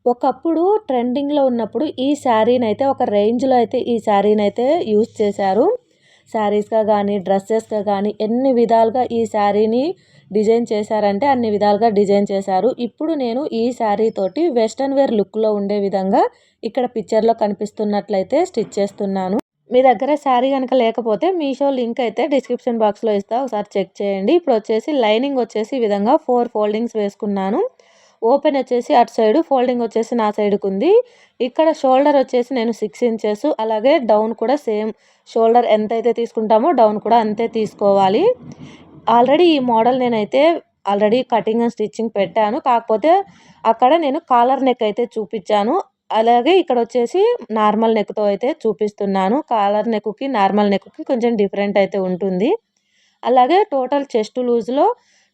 ఒకప్పుడు ట్రెండింగ్‌లో ఉన్నప్పుడు ఈ శారీనైతే ఒక రేంజ్‌లో అయితే ఈ శారీనైతే యూజ్ చేశారు. శారీస్‌గా గానీ, డ్రెసెస్‌గా గానీ ఎన్ని విధాలుగా ఈ శారీని డిజైన్ చేశారంటే అన్ని విధాలుగా డిజైన్ చేశారు. ఇప్పుడు నేను ఈ శారీ తోటి వెస్టర్న్ వేర్ లుక్‌లో ఉండే విధంగా ఇక్కడ పిక్చర్‌లో కనిపిస్తున్నట్లయితే స్టిచ్ చేస్తున్నాను. మీ దగ్గర శారీ గనక లేకపోతే మీషో లింక్ అయితే డిస్క్రిప్షన్ బాక్స్‌లో ఇస్తా. ఒకసారి చెక్ చేయండి. ఇప్పుడొచ్చేసి లైనింగ్ వచ్చేసి ఈ విధంగా 4 ఫోల్డింగ్స్ వేసుకున్నాను. ఓపెన్ వచ్చేసి అటు సైడు, ఫోల్డింగ్ వచ్చేసి నా సైడ్‌కుంది. ఇక్కడ షోల్డర్ వచ్చేసి నేను 6 ఇంచెస్ అలాగే డౌన్ కూడా సేమ్ షోల్డర్ ఎంతైతే తీసుకుంటామో డౌన్ కూడా అంతే తీసుకోవాలి. ఆల్రెడీ ఈ మోడల్ నేనైతే ఆల్రెడీ కటింగ్ అండ్ స్టిచ్చింగ్ పెట్టాను. కాకపోతే అక్కడ నేను కాలర్ నెక్ అయితే చూపిచ్చాను. అలాగే ఇక్కడొచ్చేసి నార్మల్ నెక్‌తో అయితే చూపిస్తున్నాను. కాలర్ నెక్‌కి, నార్మల్ నెక్‌కి కొంచెం డిఫరెంట్ అయితే ఉంటుంది. అలాగే టోటల్ చెస్ట్ లూజ్‌లో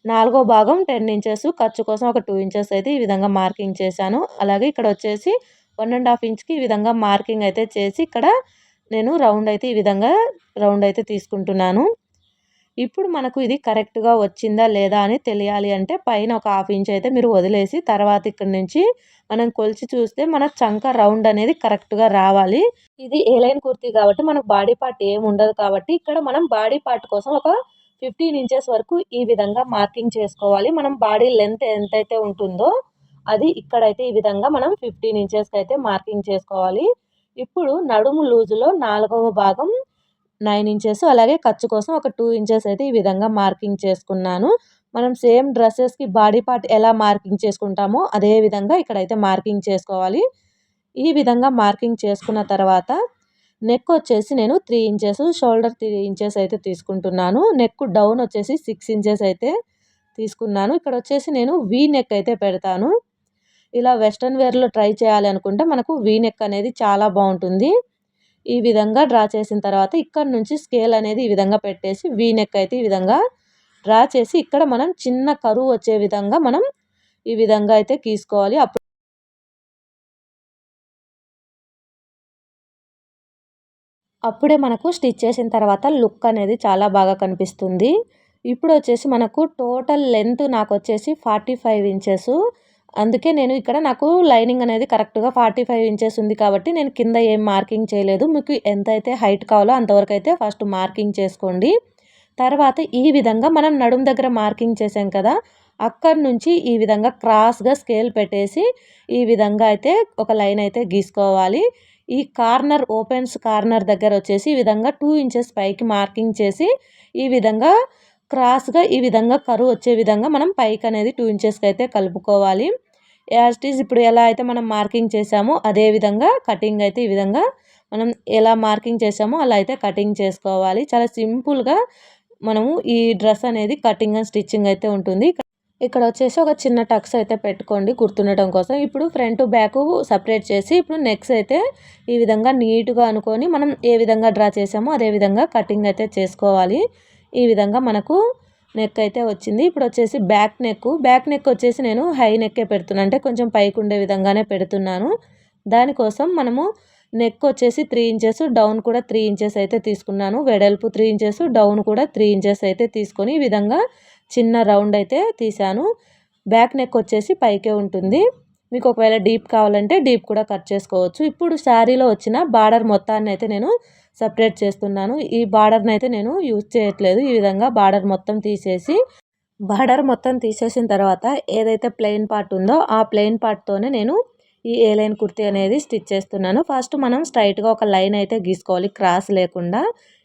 నాలుగో భాగం 10 ఇంచెస్ ఖర్చు కోసం ఒక 2 ఇంచెస్ అయితే ఈ విధంగా మార్కింగ్ చేశాను. అలాగే ఇక్కడొచ్చేసి 1 ½ ఇంచ్‌కి ఈ విధంగా మార్కింగ్ అయితే చేసి ఇక్కడ నేను రౌండ్ అయితే ఈ విధంగా రౌండ్ అయితే తీసుకుంటున్నాను. ఇప్పుడు మనకు ఇది కరెక్ట్‌గా వచ్చిందా లేదా అని తెలియాలి అంటే పైన ఒక ½ ఇంచ్ అయితే మీరు వదిలేసి తర్వాత ఇక్కడి నుంచి మనం కొలిచి చూస్తే మన చంక రౌండ్ అనేది కరెక్ట్‌గా రావాలి. ఇది ఏ లైన్ కుర్తీ కాబట్టి మనకు బాడీ పార్ట్ ఏమి ఉండదు కాబట్టి ఇక్కడ మనం బాడీ పార్ట్ కోసం ఒక 15 ఇంచెస్ వరకు ఈ విధంగా మార్కింగ్ చేసుకోవాలి. మనం బాడీ లెంత్ ఎంతైతే ఉంటుందో అది ఇక్కడైతే ఈ విధంగా మనం 15 ఇంచెస్‌కి అయితే మార్కింగ్ చేసుకోవాలి. ఇప్పుడు నడుము లూజులో నాలుగవ భాగం 9 ఇంచెస్ అలాగే ఖర్చు కోసం ఒక 2 ఇంచెస్ అయితే ఈ విధంగా మార్కింగ్ చేసుకున్నాను. మనం సేమ్ డ్రెసెస్‌కి బాడీ పార్ట్ ఎలా మార్కింగ్ చేసుకుంటామో అదే విధంగా ఇక్కడైతే మార్కింగ్ చేసుకోవాలి. ఈ విధంగా మార్కింగ్ చేసుకున్న తర్వాత నెక్ వచ్చేసి నేను 3 ఇంచెస్, షోల్డర్ 3 ఇంచెస్ అయితే తీసుకుంటున్నాను. నెక్ డౌన్ వచ్చేసి 6 ఇంచెస్ అయితే తీసుకున్నాను. ఇక్కడొచ్చేసి నేను వీ నెక్ అయితే పెడతాను. ఇలా వెస్టర్న్ వేర్‌లో ట్రై చేయాలి అనుకుంటే మనకు వీ నెక్ అనేది చాలా బావుంటుంది. ఈ విధంగా డ్రా చేసిన తర్వాత ఇక్కడి నుంచి స్కేల్ అనేది ఈ విధంగా పెట్టేసి వీ నెక్ అయితే ఈ విధంగా డ్రా చేసి ఇక్కడ మనం చిన్న కరువు వచ్చే విధంగా మనం ఈ విధంగా అయితే గీసుకోవాలి. అప్పుడే మనకు స్టిచ్ చేసిన తర్వాత లుక్ అనేది చాలా బాగా కనిపిస్తుంది. ఇప్పుడొచ్చేసి మనకు టోటల్ లెంత్ నాకొచ్చేసి 45 ఇంచెస్. అందుకే నేను ఇక్కడ నాకు లైనింగ్ అనేది కరెక్ట్‌గా 45 ఇంచెస్ ఉంది కాబట్టి నేను కింద ఏం మార్కింగ్ చేయలేదు. మీకు ఎంతైతే హైట్ కావాలో అంతవరకైతే ఫస్ట్ మార్కింగ్ చేసుకోండి. తర్వాత ఈ విధంగా మనం నడుము దగ్గర మార్కింగ్ చేసాం కదా! అక్కడి నుంచి ఈ విధంగా క్రాస్‌గా స్కేల్ పెట్టేసి ఈ విధంగా అయితే ఒక లైన్ అయితే గీసుకోవాలి. ఈ కార్నర్ కార్నర్ దగ్గర వచ్చేసి ఈ విధంగా 2 ఇంచెస్ పైకి మార్కింగ్ చేసి ఈ విధంగా క్రాస్‌గా ఈ విధంగా కర్వ్ వచ్చే విధంగా మనం పైకనేది 2 ఇంచెస్‌కి అయితే కలుపుకోవాలి. యాజ్ ఇట్ ఈజ్ ఇప్పుడు ఎలా అయితే మనం మార్కింగ్ చేసామో అదే విధంగా కటింగ్ అయితే ఈ విధంగా మనం ఎలా మార్కింగ్ చేసామో అలా అయితే కటింగ్ చేసుకోవాలి. చాలా సింపుల్‌గా మనము ఈ డ్రెస్ అనేది కటింగ్ అండ్ స్టిచ్చింగ్ అయితే ఉంటుంది. ఇక్కడ వచ్చేసి ఒక చిన్న టక్స్ అయితే పెట్టుకోండి గుర్తుండటం కోసం. ఇప్పుడు ఫ్రంట్ బ్యాక్ సెపరేట్ చేసి ఇప్పుడు నెక్స్ అయితే ఈ విధంగా నీట్‌గా అనుకొని మనం ఏ విధంగా డ్రా చేసామో అదే విధంగా కటింగ్ అయితే చేసుకోవాలి. ఈ విధంగా మనకు నెక్ అయితే వచ్చింది. ఇప్పుడు వచ్చేసి బ్యాక్ నెక్ వచ్చేసి నేను హై నెక్కే పెడుతున్నాను. అంటే కొంచెం పైకి ఉండే విధంగానే పెడుతున్నాను. దానికోసం మనము నెక్ వచ్చేసి 3 ఇంచెస్ డౌన్ కూడా 3 ఇంచెస్ అయితే తీసుకున్నాను. వెడల్పు 3 ఇంచెస్ డౌన్ కూడా 3 ఇంచెస్ అయితే తీసుకొని ఈ విధంగా చిన్న రౌండ్ అయితే తీశాను. బ్యాక్ నెక్ వచ్చేసి పైకే ఉంటుంది. మీకు ఒకవేళ డీప్ కావాలంటే డీప్ కూడా కట్ చేసుకోవచ్చు. ఇప్పుడు శారీలో వచ్చిన బార్డర్ మొత్తాన్ని అయితే నేను సెపరేట్ చేస్తున్నాను. ఈ బార్డర్‌ని అయితే నేను యూజ్ చేయట్లేదు. ఈ విధంగా బార్డర్ మొత్తం తీసేసిన తర్వాత ఏదైతే ప్లెయిన్ పార్ట్ ఉందో ఆ ప్లెయిన్ పార్ట్‌తోనే నేను ఈ ఏ లైన్ కుర్తీ అనేది స్టిచ్ చేస్తున్నాను. ఫస్ట్ మనం స్ట్రెయిట్‌గా ఒక లైన్ అయితే గీసుకోవాలి క్రాస్ లేకుండా.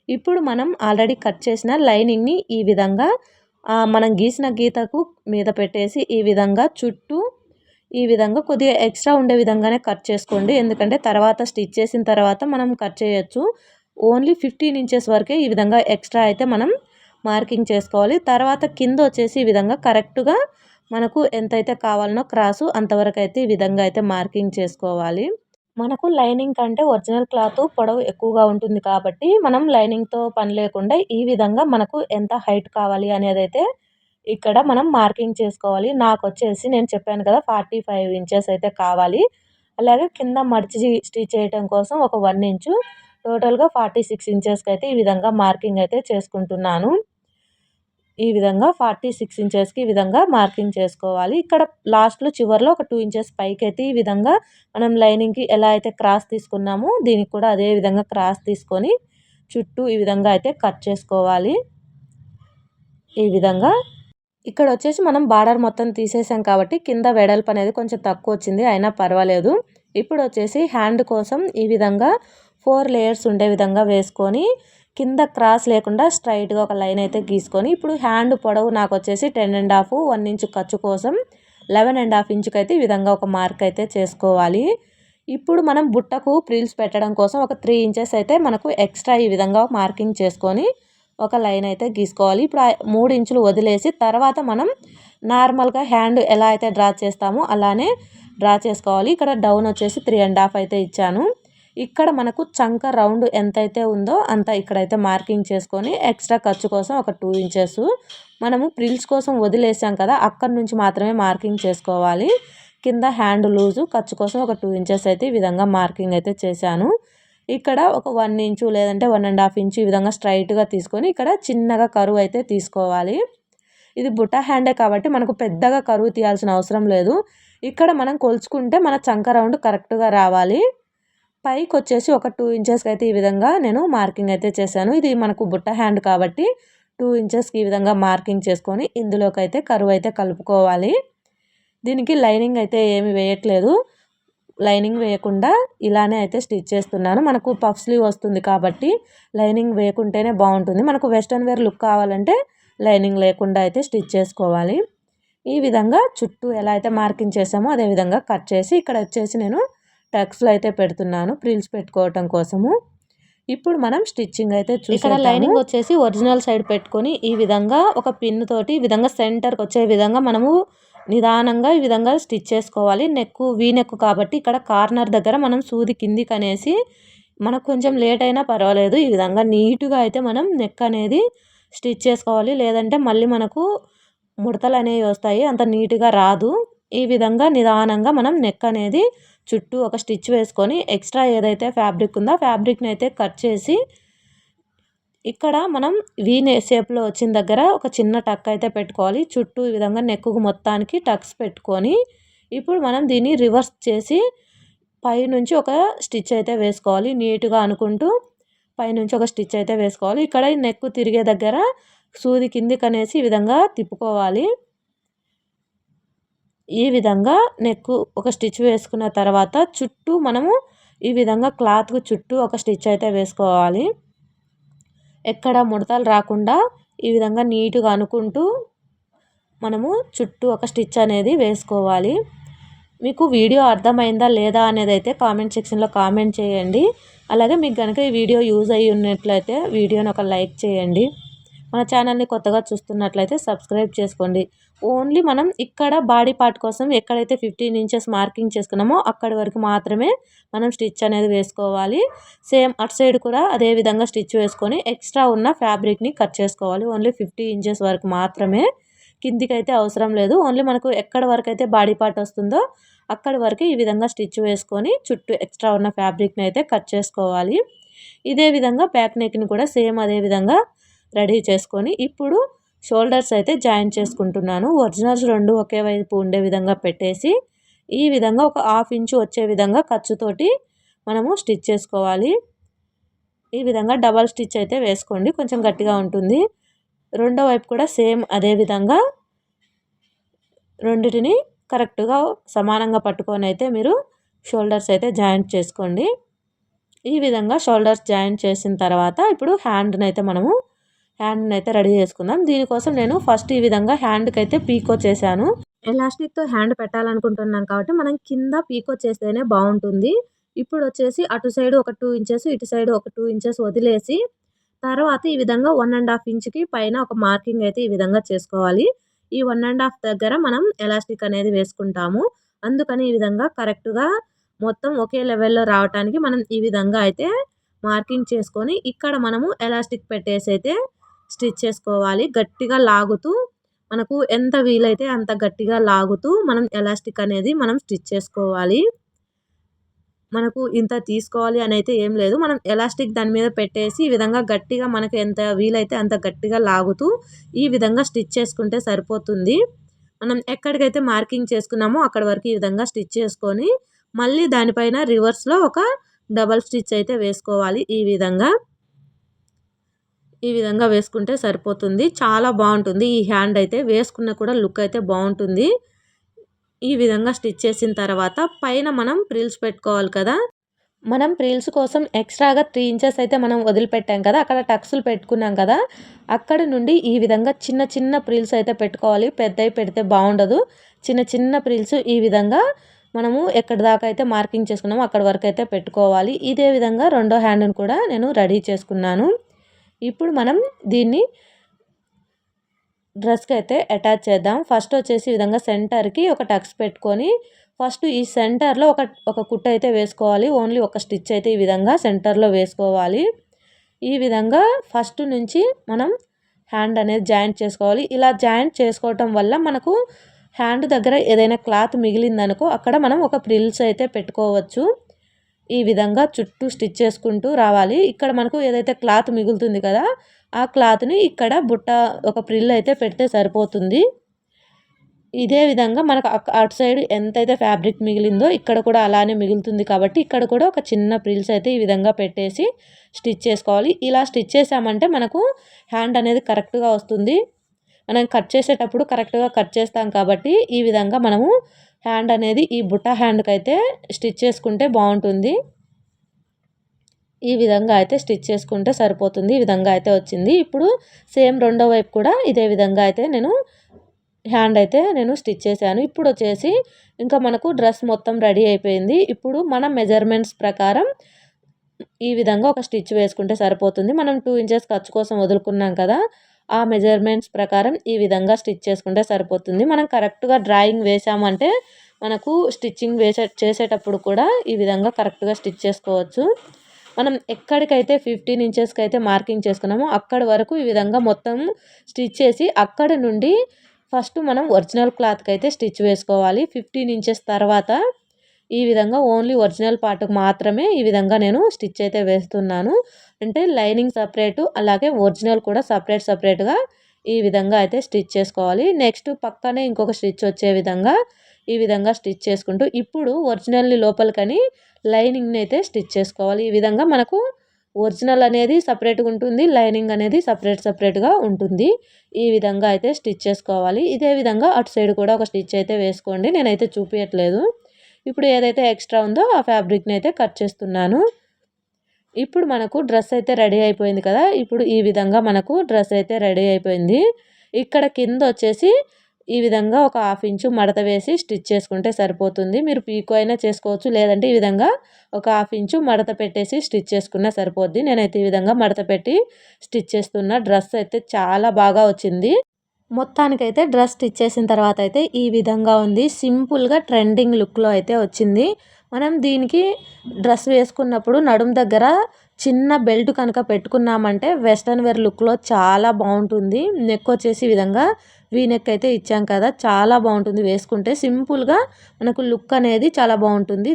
ఇప్పుడు మనం ఆల్రెడీ కట్ చేసిన లైనింగ్‌ని ఈ విధంగా మనం గీసిన గీతకు మీద పెట్టేసి ఈ విధంగా చుట్టూ ఈ విధంగా కొద్దిగా ఎక్స్ట్రా ఉండే విధంగానే కట్ చేసుకోండి. ఎందుకంటే తర్వాత స్టిచ్ చేసిన తర్వాత మనం కట్ చేయొచ్చు. ఓన్లీ 15 ఇంచెస్ వరకే ఈ విధంగా ఎక్స్ట్రా అయితే మనం మార్కింగ్ చేసుకోవాలి. తర్వాత కింద వచ్చేసి ఈ విధంగా కరెక్ట్‌గా మనకు ఎంతైతే కావాలనో క్రాసు అంతవరకు అయితే ఈ విధంగా అయితే మార్కింగ్ చేసుకోవాలి. మనకు లైనింగ్ కంటే ఒరిజినల్ క్లాత్ పొడవు ఎక్కువగా ఉంటుంది కాబట్టి మనం లైనింగ్‌తో పని లేకుండా ఈ విధంగా మనకు ఎంత హైట్ కావాలి అనేదైతే ఇక్కడ మనం మార్కింగ్ చేసుకోవాలి. నాకొచ్చేసి నేను చెప్పాను కదా 45 ఇంచెస్ అయితే కావాలి. అలాగే కింద మడిచి స్టిచ్ చేయటం కోసం ఒక 1 ఇంచు టోటల్‌గా 46 ఇంచెస్‌కి అయితే ఈ విధంగా మార్కింగ్ అయితే చేసుకుంటున్నాను. ఈ విధంగా 46 ఇంచెస్కి ఈ విధంగా మార్కింగ్ చేసుకోవాలి. ఇక్కడ లాస్ట్లో చివరిలో ఒక 2 ఇంచెస్ పైకైతే ఈ విధంగా మనం లైనింగ్కి ఎలా అయితే క్రాస్ తీసుకున్నామో దీనికి కూడా అదే విధంగా క్రాస్ తీసుకొని చుట్టూ ఈ విధంగా అయితే కట్ చేసుకోవాలి. ఈ విధంగా ఇక్కడ వచ్చేసి మనం బార్డర్ మొత్తం తీసేసాం కాబట్టి కింద వెడల్పు అనేది కొంచెం తక్కువ వచ్చింది, అయినా పర్వాలేదు. ఇప్పుడు వచ్చేసి హ్యాండ్ కోసం ఈ విధంగా 4 లేయర్స్ ఉండే విధంగా వేసుకొని కింద క్రాస్ లేకుండా స్ట్రైట్గా ఒక లైన్ అయితే గీసుకొని ఇప్పుడు హ్యాండ్ పొడవు నాకు వచ్చేసి 10.5 1 ఇంచు ఖర్చు కోసం 11.5 ఇంచుకి అయితే ఈ విధంగా ఒక మార్క్ అయితే చేసుకోవాలి. ఇప్పుడు మనం బుట్టకు ప్రిల్స్ పెట్టడం కోసం ఒక 3 ఇంచెస్ అయితే మనకు ఎక్స్ట్రా ఈ విధంగా మార్కింగ్ చేసుకొని ఒక లైన్ అయితే గీసుకోవాలి. ఇప్పుడు 3 ఇంచులు వదిలేసి తర్వాత మనం నార్మల్గా హ్యాండ్ ఎలా అయితే డ్రా చేస్తామో అలానే డ్రా చేసుకోవాలి. ఇక్కడ డౌన్ వచ్చేసి 3.5 అయితే ఇచ్చాను. ఇక్కడ మనకు చంక రౌండ్ ఎంతైతే ఉందో అంత ఇక్కడైతే మార్కింగ్ చేసుకొని ఎక్స్ట్రా ఖర్చు కోసం ఒక 2 ఇంచెస్ మనము ప్రిల్స్ కోసం వదిలేసాం కదా, అక్కడ నుంచి మాత్రమే మార్కింగ్ చేసుకోవాలి. కింద హ్యాండ్ లూజు ఖర్చు కోసం ఒక 2 ఇంచెస్ అయితే ఈ విధంగా మార్కింగ్ అయితే చేశాను. ఇక్కడ ఒక 1 ఇంచు లేదంటే 1.5 ఇంచు ఈ విధంగా స్ట్రైట్గా తీసుకొని ఇక్కడ చిన్నగా కరువు అయితే తీసుకోవాలి. ఇది బుట్ట హ్యాండే కాబట్టి మనకు పెద్దగా కరువు తీయాల్సిన అవసరం లేదు. ఇక్కడ మనం కొలుచుకుంటే మన చంక రౌండ్ కరెక్ట్గా రావాలి. పైకి వచ్చేసి ఒక 2 ఇంచెస్కి అయితే ఈ విధంగా నేను మార్కింగ్ అయితే చేశాను. ఇది మనకు బుట్ట హ్యాండ్ కాబట్టి 2 ఇంచెస్కి ఈ విధంగా మార్కింగ్ చేసుకొని ఇందులోకి అయితే కరువు అయితే కలుపుకోవాలి. దీనికి లైనింగ్ అయితే ఏమి వేయట్లేదు, లైనింగ్ వేయకుండా ఇలానే అయితే స్టిచ్ చేస్తున్నాను. మనకు పఫ్ స్లీవ్ వస్తుంది కాబట్టి లైనింగ్ వేయకుంటేనే బాగుంటుంది. మనకు వెస్ట్రన్ వేర్ లుక్ కావాలంటే లైనింగ్ లేకుండా అయితే స్టిచ్ చేసుకోవాలి. ఈ విధంగా చుట్టూ ఎలా అయితే మార్కింగ్ చేసామో అదే విధంగా కట్ చేసి ఇక్కడ వచ్చేసి నేను టక్స్లో అయితే పెడుతున్నాను ప్రిల్స్ పెట్టుకోవటం కోసము. ఇప్పుడు మనం స్టిచ్చింగ్ అయితే ఇక్కడ లైనింగ్ వచ్చేసి ఒరిజినల్ సైడ్ పెట్టుకొని ఈ విధంగా ఒక పిన్ తోటి ఈ విధంగా సెంటర్కి వచ్చే విధంగా మనము నిదానంగా ఈ విధంగా స్టిచ్ చేసుకోవాలి. వీ నెక్ కాబట్టి ఇక్కడ కార్నర్ దగ్గర మనం సూది కిందికి అనేసి మనకు కొంచెం లేట్ అయినా పర్వాలేదు ఈ విధంగా నీట్గా అయితే మనం నెక్ అనేది స్టిచ్ చేసుకోవాలి. లేదంటే మళ్ళీ మనకు ముడతలు అనేవి వస్తాయి, అంత నీట్గా రాదు. ఈ విధంగా నిదానంగా మనం నెక్ అనేది చుట్టూ ఒక స్టిచ్ వేసుకొని ఎక్స్ట్రా ఏదైతే ఫ్యాబ్రిక్ ఉందో ఫ్యాబ్రిక్ని అయితే కట్ చేసి ఇక్కడ మనం వీ షేప్లో వచ్చిన దగ్గర ఒక చిన్న టక్ అయితే పెట్టుకోవాలి. చుట్టూ ఈ విధంగా నెక్కు మొత్తానికి టక్స్ పెట్టుకొని ఇప్పుడు మనం దీన్ని రివర్స్ చేసి పైనుంచి ఒక స్టిచ్ అయితే వేసుకోవాలి. నీట్గా అనుకుంటూ పైనుంచి ఒక స్టిచ్ అయితే వేసుకోవాలి. ఇక్కడ నెక్కు తిరిగే దగ్గర సూది కిందికి అనేసి ఈ విధంగా తిప్పుకోవాలి. ఈ విధంగా నెక్కు ఒక స్టిచ్ వేసుకున్న తర్వాత చుట్టూ మనము ఈ విధంగా క్లాత్కు చుట్టూ ఒక స్టిచ్ అయితే వేసుకోవాలి. ఎక్కడ ముడతలు రాకుండా ఈ విధంగా నీట్గా అనుకుంటూ మనము చుట్టూ ఒక స్టిచ్ అనేది వేసుకోవాలి. మీకు వీడియో అర్థమైందా లేదా అనేది అయితే కామెంట్ సెక్షన్లో కామెంట్ చేయండి. అలాగే మీకు కనుక ఈ వీడియో యూజ్ అయ్యి ఉన్నట్లయితే వీడియోని ఒక లైక్ చేయండి. మన ఛానల్ని కొత్తగా చూస్తున్నట్లయితే సబ్స్క్రైబ్ చేసుకోండి. ఓన్లీ మనం ఇక్కడ బాడీ పార్ట్ కోసం ఎక్కడైతే 15 ఇంచెస్ మార్కింగ్ చేసుకున్నామో అక్కడి వరకు మాత్రమే మనం స్టిచ్ అనేది వేసుకోవాలి. సేమ్ అటు సైడ్ కూడా అదే విధంగా స్టిచ్ వేసుకొని ఎక్స్ట్రా ఉన్న ఫ్యాబ్రిక్ని కట్ చేసుకోవాలి. ఓన్లీ 50 ఇంచెస్ వరకు మాత్రమే, కిందికి అయితే అవసరం లేదు. ఓన్లీ మనకు ఎక్కడ వరకు అయితే బాడీ పార్ట్ వస్తుందో అక్కడి వరకు ఈ విధంగా స్టిచ్ వేసుకొని చుట్టూ ఎక్స్ట్రా ఉన్న ఫ్యాబ్రిక్ని అయితే కట్ చేసుకోవాలి. ఇదే విధంగా బ్యాక్ నెక్ని కూడా సేమ్ అదే విధంగా రెడీ చేసుకొని ఇప్పుడు షోల్డర్స్ అయితే జాయిన్ చేసుకుంటున్నాను. ఒరిజినల్స్ రెండు ఒకే వైపు ఉండే విధంగా పెట్టేసి ఈ విధంగా ఒక 1/2 ఇంచు వచ్చే విధంగా ఖర్చుతోటి మనము స్టిచ్ చేసుకోవాలి. ఈ విధంగా డబల్ స్టిచ్ అయితే వేసుకోండి, కొంచెం గట్టిగా ఉంటుంది. రెండో వైపు కూడా సేమ్ అదే విధంగా రెండిటిని కరెక్ట్గా సమానంగా పట్టుకొని అయితే మీరు షోల్డర్స్ అయితే జాయింట్ చేసుకోండి. ఈ విధంగా షోల్డర్స్ జాయింట్ చేసిన తర్వాత ఇప్పుడు హ్యాండ్ని అయితే రెడీ చేసుకుందాం. దీనికోసం నేను ఫస్ట్ ఈ విధంగా హ్యాండ్కి అయితే పీకో చేశాను. ఎలాస్టిక్తో హ్యాండ్ పెట్టాలనుకుంటున్నాను కాబట్టి మనం కింద పీకో చేస్తేనే బాగుంటుంది. ఇప్పుడు వచ్చేసి అటు సైడ్ ఒక 2 ఇంచెస్ ఇటు సైడ్ ఒక 2 ఇంచెస్ వదిలేసి తర్వాత ఈ విధంగా 1.5 ఇంచుకి పైన ఒక మార్కింగ్ అయితే ఈ విధంగా చేసుకోవాలి. ఈ 1.5 దగ్గర మనం ఎలాస్టిక్ అనేది వేసుకుంటాము. అందుకని ఈ విధంగా కరెక్ట్గా మొత్తం ఒకే లెవెల్లో రావడానికి మనం ఈ విధంగా అయితే మార్కింగ్ చేసుకొని ఇక్కడ మనము ఎలాస్టిక్ పెట్టేసి అయితే స్టిచ్ చేసుకోవాలి. గట్టిగా లాగుతూ మనకు ఎంత వీలైతే అంత గట్టిగా లాగుతూ మనం ఎలాస్టిక్ అనేది మనం స్టిచ్ చేసుకోవాలి. మనకు ఇంత తీసుకోవాలి అని అయితే ఏం లేదు. మనం ఎలాస్టిక్ దాని మీద పెట్టేసి ఈ విధంగా గట్టిగా మనకు ఎంత వీలైతే అంత గట్టిగా లాగుతూ ఈ విధంగా స్టిచ్ చేసుకుంటే సరిపోతుంది. మనం ఎక్కడికైతే మార్కింగ్ చేసుకున్నామో అక్కడి వరకు ఈ విధంగా స్టిచ్ చేసుకొని మళ్ళీ దానిపైన రివర్స్లో ఒక డబల్ స్టిచ్ అయితే వేసుకోవాలి. ఈ విధంగా వేసుకుంటే సరిపోతుంది. చాలా బాగుంటుంది. ఈ హ్యాండ్ అయితే వేసుకున్న కూడా లుక్ అయితే బాగుంటుంది. ఈ విధంగా స్టిచ్ చేసిన తర్వాత పైన మనం ప్రిల్స్ పెట్టుకోవాలి కదా. మనం ప్రిల్స్ కోసం ఎక్స్ట్రాగా 3 ఇంచెస్ అయితే మనం వదిలిపెట్టాం కదా, అక్కడ టక్స్లు పెట్టుకున్నాం కదా, అక్కడ నుండి ఈ విధంగా చిన్న చిన్న ప్రిల్స్ అయితే పెట్టుకోవాలి. పెద్దవి పెడితే బాగుండదు. చిన్న చిన్న ప్రిల్స్ ఈ విధంగా మనము ఎక్కడి దాకా అయితే మార్కింగ్ చేసుకున్నామో అక్కడ వరకు అయితే పెట్టుకోవాలి. ఇదే విధంగా రెండో హ్యాండ్ని కూడా నేను రెడీ చేసుకున్నాను. ఇప్పుడు మనం దీన్ని డ్రెస్కి అయితే అటాచ్ చేద్దాం. ఫస్ట్ వచ్చేసి ఈ విధంగా సెంటర్కి ఒక టక్స్ పెట్టుకొని ఫస్ట్ ఈ సెంటర్లో ఒక కుట్టు అయితే వేసుకోవాలి. ఓన్లీ ఒక స్టిచ్ అయితే ఈ విధంగా సెంటర్లో వేసుకోవాలి. ఈ విధంగా ఫస్ట్ నుంచి మనం హ్యాండ్ అనేది జాయింట్ చేసుకోవాలి. ఇలా జాయింట్ చేసుకోవటం వల్ల మనకు హ్యాండ్ దగ్గర ఏదైనా క్లాత్ మిగిలిందనుకో అక్కడ మనం ఒక ప్రిల్స్ అయితే పెట్టుకోవచ్చు. ఈ విధంగా చుట్టూ స్టిచ్ చేసుకుంటూ రావాలి. ఇక్కడ మనకు ఏదైతే క్లాత్ మిగులుతుంది కదా, ఆ క్లాత్ని ఇక్కడ బుట్ట ఒక ప్రిల్ అయితే పెడితే సరిపోతుంది. ఇదే విధంగా మనకు అటు సైడ్ ఎంతైతే ఫ్యాబ్రిక్ మిగిలిందో ఇక్కడ కూడా అలానే మిగులుతుంది కాబట్టి ఇక్కడ కూడా ఒక చిన్న ప్రిల్స్ అయితే ఈ విధంగా పెట్టేసి స్టిచ్ చేసుకోవాలి. ఇలా స్టిచ్ చేసామంటే మనకు హ్యాండ్ అనేది కరెక్ట్గా వస్తుంది. మనం కట్ చేసేటప్పుడు కరెక్ట్గా కట్ చేస్తాం కాబట్టి ఈ విధంగా మనము హ్యాండ్ అనేది ఈ బుట్ట హ్యాండ్కి అయితే స్టిచ్ చేసుకుంటే బాగుంటుంది. ఈ విధంగా అయితే స్టిచ్ చేసుకుంటే సరిపోతుంది. ఈ విధంగా అయితే వచ్చింది. ఇప్పుడు సేమ్ రెండో వైపు కూడా ఇదే విధంగా అయితే నేను హ్యాండ్ అయితే స్టిచ్ చేశాను. ఇప్పుడు వచ్చేసి ఇంకా మనకు డ్రెస్ మొత్తం రెడీ అయిపోయింది. ఇప్పుడు మనం మెజర్మెంట్స్ ప్రకారం ఈ విధంగా ఒక స్టిచ్ వేసుకుంటే సరిపోతుంది. మనం 2 ఇంచెస్ ఖర్చు కోసం వదులుకున్నాం కదా, ఆ మెజర్మెంట్స్ ప్రకారం ఈ విధంగా స్టిచ్ చేసుకుంటే సరిపోతుంది. మనం కరెక్ట్గా డ్రాయింగ్ వేసామంటే మనకు స్టిచ్చింగ్ చేసేటప్పుడు కూడా ఈ విధంగా కరెక్ట్గా స్టిచ్ చేసుకోవచ్చు. మనం ఎక్కడికైతే 15 ఇంచెస్కి అయితే మార్కింగ్ చేసుకున్నామో అక్కడి వరకు ఈ విధంగా మొత్తం స్టిచ్ చేసి అక్కడ నుండి ఫస్ట్ మనం ఒరిజినల్ క్లాత్కి అయితే స్టిచ్ వేసుకోవాలి. 15 ఇంచెస్ తర్వాత ఈ విధంగా ఓన్లీ ఒరిజినల్ పార్ట్కి మాత్రమే ఈ విధంగా నేను స్టిచ్ అయితే వేస్తున్నాను. అంటే లైనింగ్ సపరేటు అలాగే ఒరిజినల్ కూడా సపరేట్గా ఈ విధంగా అయితే స్టిచ్ చేసుకోవాలి. నెక్స్ట్ పక్కనే ఇంకొక స్టిచ్ వచ్చే విధంగా ఈ విధంగా స్టిచ్ చేసుకుంటూ ఇప్పుడు ఒరిజినల్ని లోపలికని లైనింగ్ని అయితే స్టిచ్ చేసుకోవాలి. ఈ విధంగా మనకు ఒరిజినల్ అనేది సపరేట్గా ఉంటుంది, లైనింగ్ అనేది సపరేట్గా ఉంటుంది. ఈ విధంగా అయితే స్టిచ్ చేసుకోవాలి. ఇదే విధంగా అటు సైడ్ కూడా ఒక స్టిచ్ అయితే వేసుకోండి. నేనైతే చూపించట్లేదు. ఇప్పుడు ఏదైతే ఎక్స్ట్రా ఉందో ఆ ఫ్యాబ్రిక్ని అయితే కట్ చేస్తున్నాను. ఇప్పుడు మనకు డ్రెస్ అయితే రెడీ అయిపోయింది కదా. ఇప్పుడు ఈ విధంగా మనకు డ్రెస్ అయితే రెడీ అయిపోయింది. ఇక్కడ కింద వచ్చేసి ఈ విధంగా ఒక 1/2 ఇంచు మడత వేసి స్టిచ్ చేసుకుంటే సరిపోతుంది. మీరు పీకో అయినా చేసుకోవచ్చు, లేదంటే ఈ విధంగా ఒక 1/2 ఇంచు మడత పెట్టేసి స్టిచ్ చేసుకున్నా సరిపోద్ది. నేనైతే ఈ విధంగా మడత పెట్టి స్టిచ్ చేస్తున్నా. డ్రెస్ అయితే చాలా బాగా వచ్చింది. మొత్తానికైతే డ్రెస్ స్టిచ్ చేసిన తర్వాత అయితే ఈ విధంగా ఉంది. సింపుల్గా ట్రెండింగ్ లుక్లో అయితే వచ్చింది. మనం దీనికి డ్రెస్ వేసుకున్నప్పుడు నడుం దగ్గర చిన్న బెల్ట్ కనుక పెట్టుకున్నామంటే వెస్ట్రన్ వేర్ లుక్లో చాలా బాగుంటుంది. నెక్ వచ్చేసి ఈ విధంగా వీ నెక్ అయితే ఇచ్చాం కదా, చాలా బాగుంటుంది వేసుకుంటే. సింపుల్గా మనకు లుక్ అనేది చాలా బాగుంటుంది.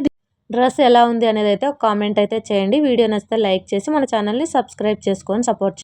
డ్రెస్ ఎలా ఉంది అనేది అయితే ఒక కామెంట్ అయితే చేయండి. వీడియో నచ్చితే లైక్ చేసి మన ఛానల్ని సబ్స్క్రైబ్ చేసుకొని సపోర్ట్